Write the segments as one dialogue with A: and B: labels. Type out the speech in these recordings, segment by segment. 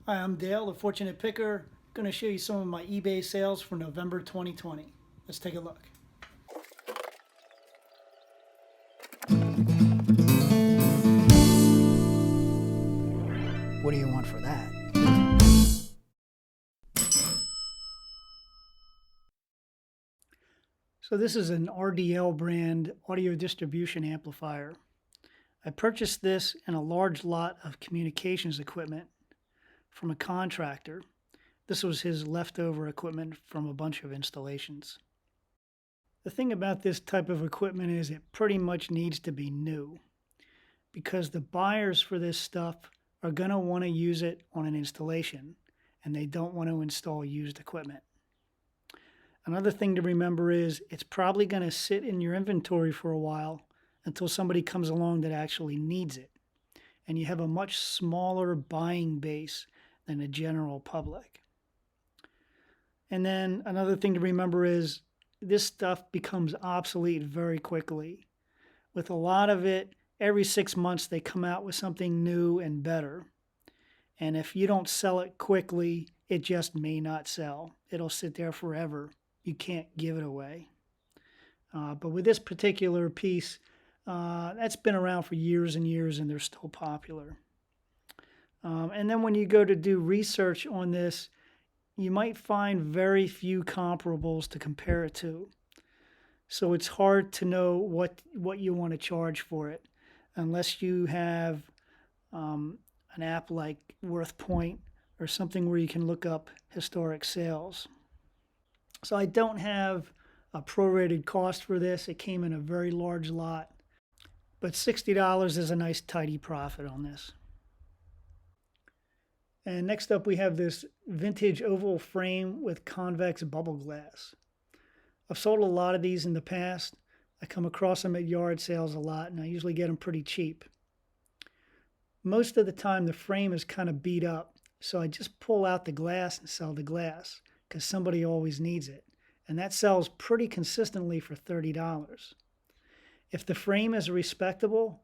A: Hi, I'm Dale, the Fortunate Picker. Going to show you some of my eBay sales for November 2020. Let's take a look. What do you want for that? So this is an RDL brand audio distribution amplifier. I purchased this in a large lot of communications equipment from a contractor. This was his leftover equipment from a bunch of installations. The thing about this type of equipment is it pretty much needs to be new because the buyers for this stuff are going to want to use it on an installation and they don't want to install used equipment. Another thing to remember is it's probably going to sit in your inventory for a while until somebody comes along that actually needs it. And you have a much smaller buying base than the general public. And then another thing to remember is this stuff becomes obsolete very quickly. With a lot of it, every 6 months they come out with something new and better. And if you don't sell it quickly, it just may not sell. It'll sit there forever. You can't give it away. But with this particular piece, that's been around for years and years and they're still popular. And then when you go to do research on this, you might find very few comparables to compare it to. So it's hard to know what you want to charge for it unless you have an app like WorthPoint or something where you can look up historic sales. So I don't have a prorated cost for this. It came in a very large lot, but $60 is a nice tidy profit on this. And next up we have this vintage oval frame with convex bubble glass. I've sold a lot of these in the past. I come across them at yard sales a lot and I usually get them pretty cheap. Most of the time the frame is kind of beat up, so I just pull out the glass and sell the glass because somebody always needs it. And that sells pretty consistently for $30. If the frame is respectable,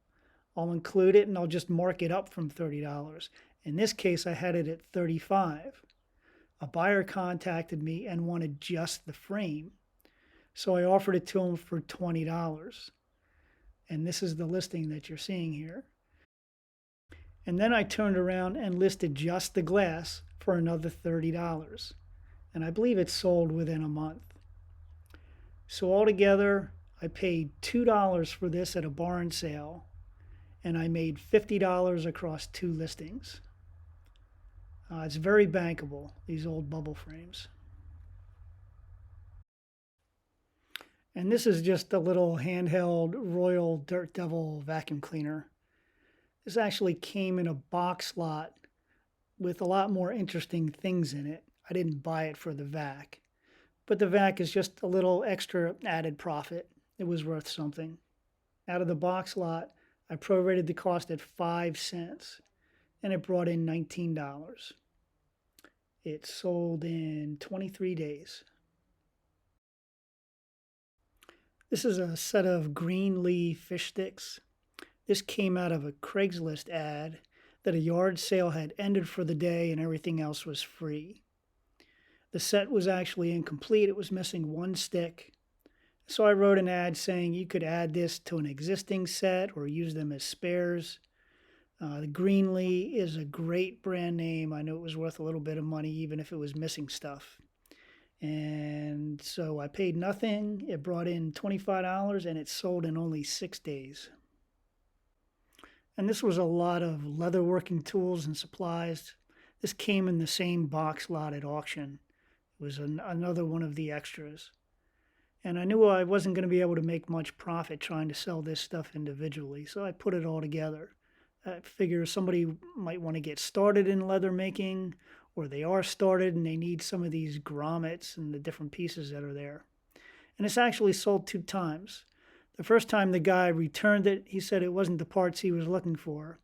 A: I'll include it and I'll just mark it up from $30. In this case, I had it at $35. A buyer contacted me and wanted just the frame, so I offered it to him for $20. And this is the listing that you're seeing here. And then I turned around and listed just the glass for another $30. And I believe it sold within a month. So altogether, I paid $2 for this at a barn sale, and I made $50 across 2 listings. It's very bankable, these old bubble frames. And this is just a little handheld Royal Dirt Devil vacuum cleaner. This actually came in a box lot with a lot more interesting things in it. I didn't buy it for the vac, but the vac is just a little extra added profit. It was worth something. Out of the box lot, I prorated the cost at 5 cents, and it brought in $19. It sold in 23 days. This is a set of Greenlee fish sticks. This came out of a Craigslist ad that a yard sale had ended for the day and everything else was free. The set was actually incomplete. It was missing 1 stick. So I wrote an ad saying you could add this to an existing set or use them as spares. The Greenlee is a great brand name. I knew it was worth a little bit of money even if it was missing stuff. And so I paid nothing. It brought in $25 and it sold in only 6 days. And this was a lot of leatherworking tools and supplies. This came in the same box lot at auction. It was another one of the extras. And I knew I wasn't going to be able to make much profit trying to sell this stuff individually, so I put it all together. I figure somebody might want to get started in leather making, or they are started and they need some of these grommets and the different pieces that are there. And it's actually sold 2 times. The first time the guy returned it, he said it wasn't the parts he was looking for.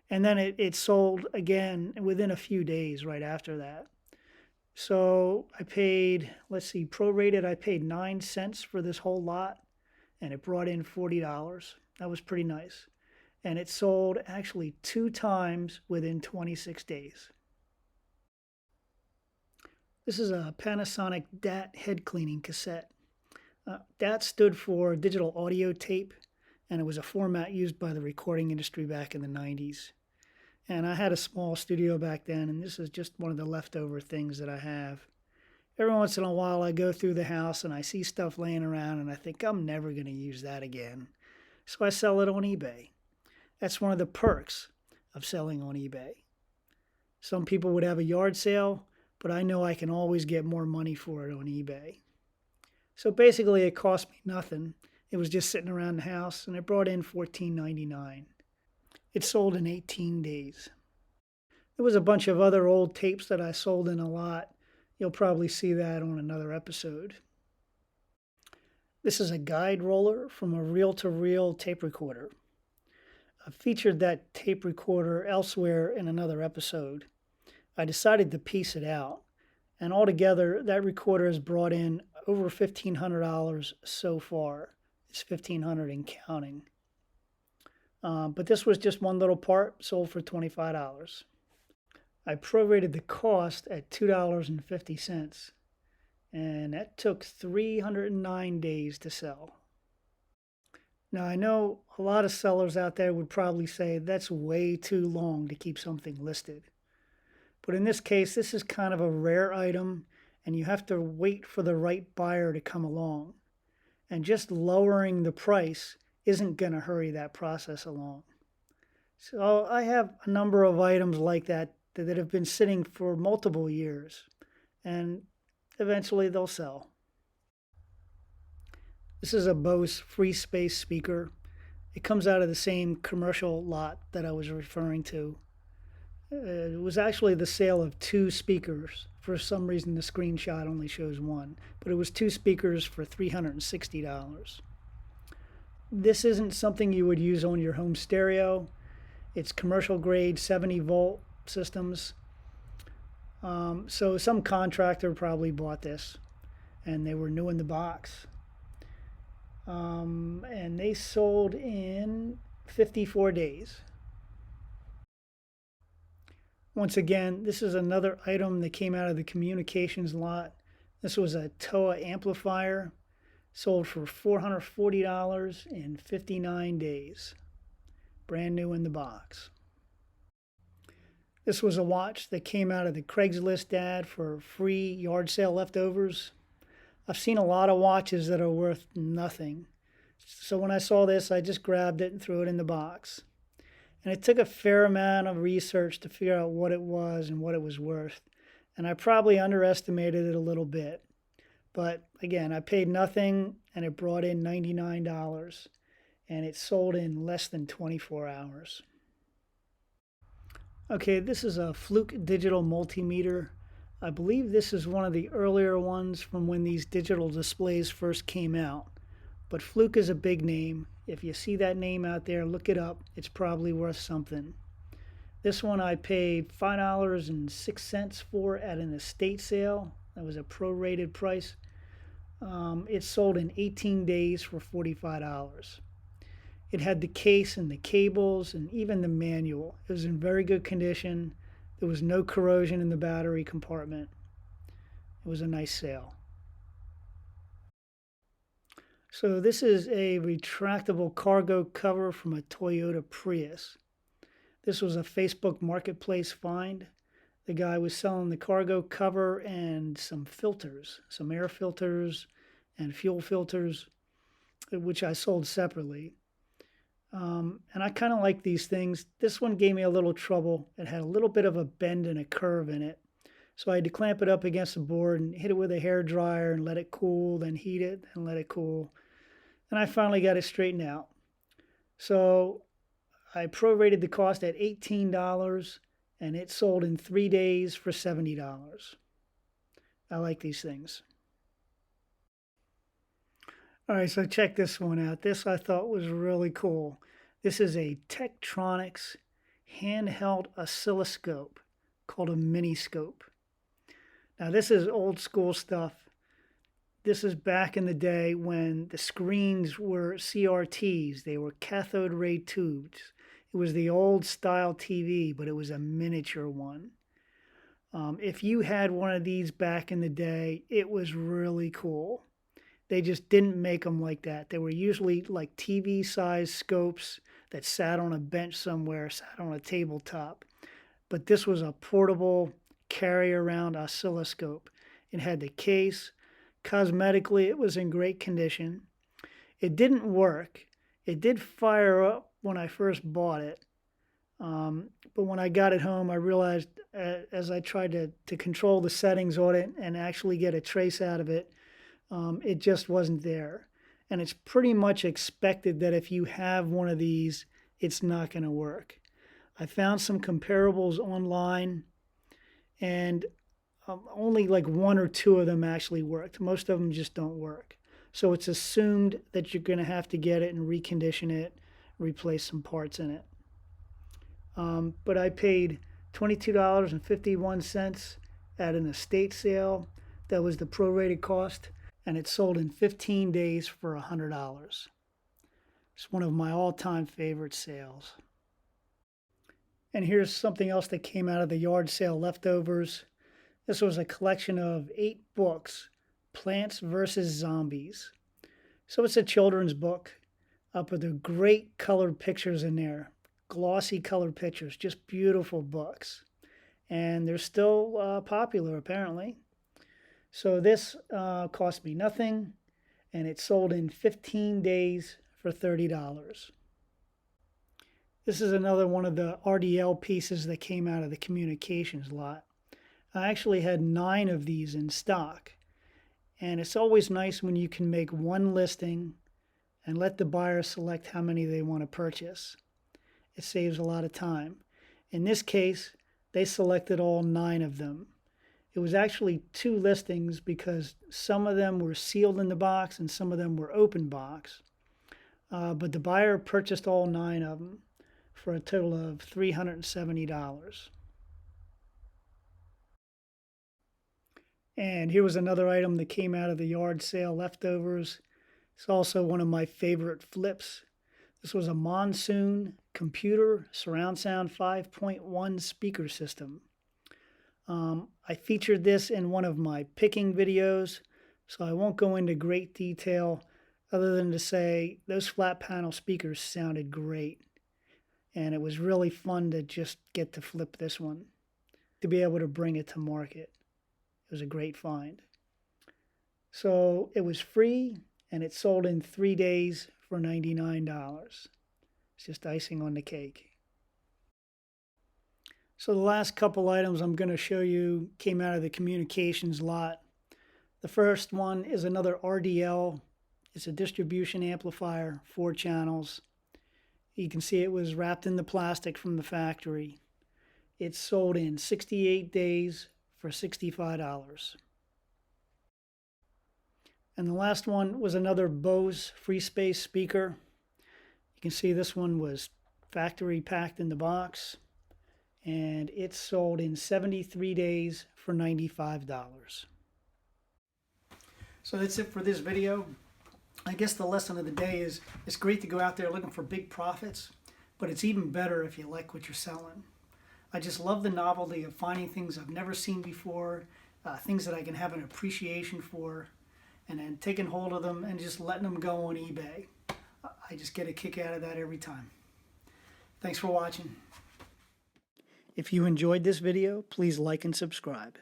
A: And then it sold again within a few days right after that. So I paid, prorated, I paid 9 cents for this whole lot, and it brought in $40. That was pretty nice. And it sold actually 2 times within 26 days. This is a Panasonic DAT head cleaning cassette. DAT stood for digital audio tape, and it was a format used by the recording industry back in the 90s. And I had a small studio back then, and this is just one of the leftover things that I have. Every once in a while, I go through the house and I see stuff laying around, and I think I'm never going to use that again. So I sell it on eBay. That's one of the perks of selling on eBay. Some people would have a yard sale, but I know I can always get more money for it on eBay. So basically, it cost me nothing. It was just sitting around the house, and it brought in $14.99. It sold in 18 days. There was a bunch of other old tapes that I sold in a lot. You'll probably see that on another episode. This is a guide roller from a reel-to-reel tape recorder. I've featured that tape recorder elsewhere in another episode. I decided to piece it out, and altogether that recorder has brought in over $1,500 so far. It's $1,500 and counting. But this was just one little part, sold for $25. I prorated the cost at $2.50, and that took 309 days to sell. Now, I know a lot of sellers out there would probably say that's way too long to keep something listed. But in this case, this is kind of a rare item, and you have to wait for the right buyer to come along. And just lowering the price isn't going to hurry that process along. So I have a number of items like that have been sitting for multiple years, and eventually they'll sell. This is a Bose free space speaker. It comes out of the same commercial lot that I was referring to. It was actually the sale of two speakers. For some reason, the screenshot only shows one, but it was two speakers for $360. This isn't something you would use on your home stereo. It's commercial grade 70 volt systems. So some contractor probably bought this, and they were new in the box. And they sold in 54 days. Once again, this is another item that came out of the communications lot. This was a TOA amplifier, sold for $440 in 59 days. Brand new in the box. This was a watch that came out of the Craigslist ad for free yard sale leftovers. I've seen a lot of watches that are worth nothing. So when I saw this, I just grabbed it and threw it in the box. And it took a fair amount of research to figure out what it was and what it was worth. And I probably underestimated it a little bit. But again, I paid nothing, and it brought in $99. And it sold in less than 24 hours. Okay, this is a Fluke digital multimeter. I believe this is one of the earlier ones from when these digital displays first came out. But Fluke is a big name. If you see that name out there, look it up. It's probably worth something. This one I paid $5.06 for at an estate sale. That was a prorated price. It sold in 18 days for $45. It had the case and the cables and even the manual. It was in very good condition. There was no corrosion in the battery compartment. It was a nice sale. So this is a retractable cargo cover from a Toyota Prius. This was a Facebook Marketplace find. The guy was selling the cargo cover and some filters, some air filters and fuel filters, which I sold separately. And I kind of like these things. This one gave me a little trouble. It had a little bit of a bend and a curve in it. So I had to clamp it up against the board and hit it with a hair dryer and let it cool, then heat it and let it cool. And I finally got it straightened out. So I prorated the cost at $18, and it sold in 3 days for $70. I like these things. All right, so check this one out. This I thought was really cool. This is a Tektronix handheld oscilloscope called a Miniscope. Now this is old school stuff. This is back in the day when the screens were CRTs. They were cathode ray tubes. It was the old style TV, but it was a miniature one. If you had one of these back in the day, it was really cool. They just didn't make them like that. They were usually like TV-sized scopes that sat on a bench somewhere, sat on a tabletop. But this was a portable, carry-around oscilloscope. It had the case. Cosmetically, it was in great condition. It didn't work. It did fire up when I first bought it. But when I got it home, I realized as I tried to control the settings on it and actually get a trace out of it, it just wasn't there. And it's pretty much expected that if you have one of these, it's not going to work. I found some comparables online, and only like one or two of them actually worked. Most of them just don't work. So it's assumed that you're going to have to get it and recondition it, replace some parts in it. But I paid $22.51 at an estate sale. That was the prorated cost, and it sold in 15 days for $100. It's one of my all-time favorite sales. And here's something else that came out of the yard sale leftovers. This was a collection of 8 books, Plants vs. Zombies. So it's a children's book, but there are great colored pictures in there. Glossy colored pictures, just beautiful books. And they're still popular, apparently. So this cost me nothing, and it sold in 15 days for $30. This is another one of the RDL pieces that came out of the communications lot. I actually had 9 of these in stock. And it's always nice when you can make one listing and let the buyer select how many they want to purchase. It saves a lot of time. In this case, they selected all 9 of them. It was actually 2 listings because some of them were sealed in the box and some of them were open box. But the buyer purchased all 9 of them for a total of $370. And here was another item that came out of the yard sale leftovers. It's also one of my favorite flips. This was a Monsoon computer surround sound 5.1 speaker system. I featured this in one of my picking videos, so I won't go into great detail other than to say those flat panel speakers sounded great. And it was really fun to just get to flip this one, to be able to bring it to market. It was a great find. So it was free, and it sold in 3 days for $99. It's just icing on the cake. So the last couple items I'm going to show you came out of the communications lot. The first one is another RDL. It's a distribution amplifier, 4 channels. You can see it was wrapped in the plastic from the factory. It sold in 68 days for $65. And the last one was another Bose free space speaker. You can see this one was factory packed in the box, and it sold in 73 days for $95. So that's it for this video. I guess the lesson of the day is it's great to go out there looking for big profits, but it's even better if you like what you're selling. I just love the novelty of finding things I've never seen before, things that I can have an appreciation for, and then taking hold of them and just letting them go on eBay. I just get a kick out of that every time. Thanks for watching. If you enjoyed this video, please like and subscribe.